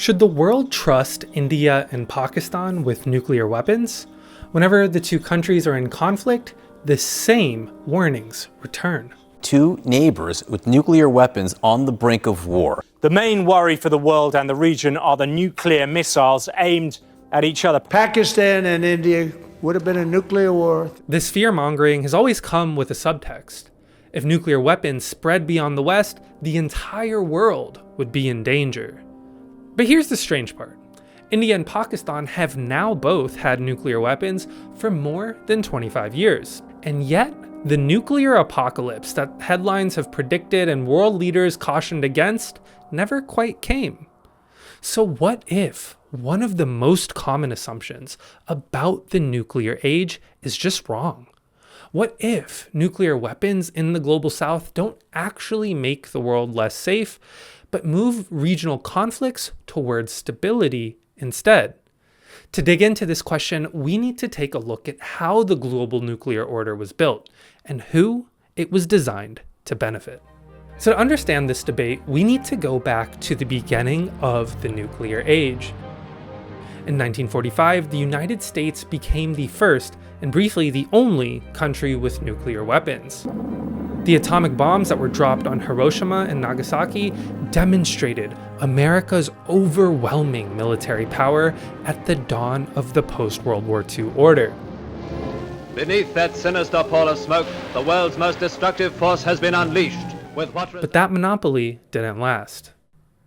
Should the world trust India and Pakistan with nuclear weapons? Whenever the two countries are in conflict, the same warnings return. Two neighbors with nuclear weapons on the brink of war. The main worry for the world and the region are the nuclear missiles aimed at each other. Pakistan and India would have been a nuclear war. This fear-mongering has always come with a subtext. If nuclear weapons spread beyond the West, the entire world would be in danger. But here's the strange part. India and Pakistan have now both had nuclear weapons for more than 25 years. And yet, the nuclear apocalypse that headlines have predicted and world leaders cautioned against never quite came. So what if one of the most common assumptions about the nuclear age is just wrong? What if nuclear weapons in the global south don't actually make the world less safe, but move regional conflicts towards stability instead? To dig into this question, we need to take a look at how the global nuclear order was built and who it was designed to benefit. So to understand this debate, we need to go back to the beginning of the nuclear age. In 1945, the United States became the first, and briefly the only, country with nuclear weapons. The atomic bombs that were dropped on Hiroshima and Nagasaki demonstrated America's overwhelming military power at the dawn of the post-World War II order. Beneath that sinister pall of smoke, the world's most destructive force has been unleashed. But that monopoly didn't last.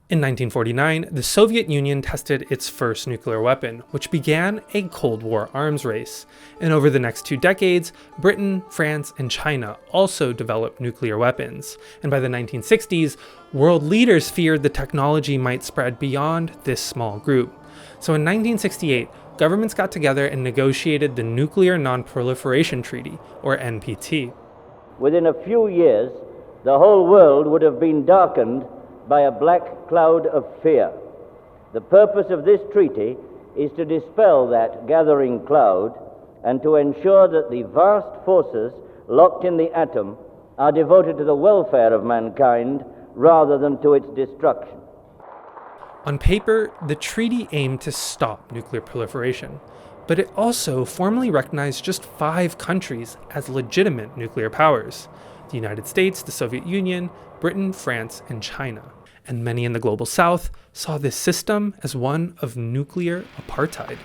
In 1949, the Soviet Union tested its first nuclear weapon, which began a Cold War arms race. And over the next 2 decades, Britain, France, and China also developed nuclear weapons. And by the 1960s, world leaders feared the technology might spread beyond this small group. So in 1968, governments got together and negotiated the Nuclear Non-Proliferation Treaty, or NPT. Within a few years, the whole world would have been darkened by a black cloud of fear. The purpose of this treaty is to dispel that gathering cloud and to ensure that the vast forces locked in the atom are devoted to the welfare of mankind rather than to its destruction. On paper, the treaty aimed to stop nuclear proliferation, but it also formally recognized just 5 countries as legitimate nuclear powers: the United States, the Soviet Union, Britain, France, and China. And many in the global south saw this system as one of nuclear apartheid.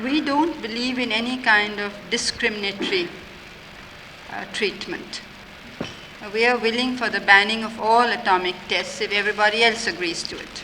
We don't believe in any kind of discriminatory treatment. We are willing for the banning of all atomic tests if everybody else agrees to it.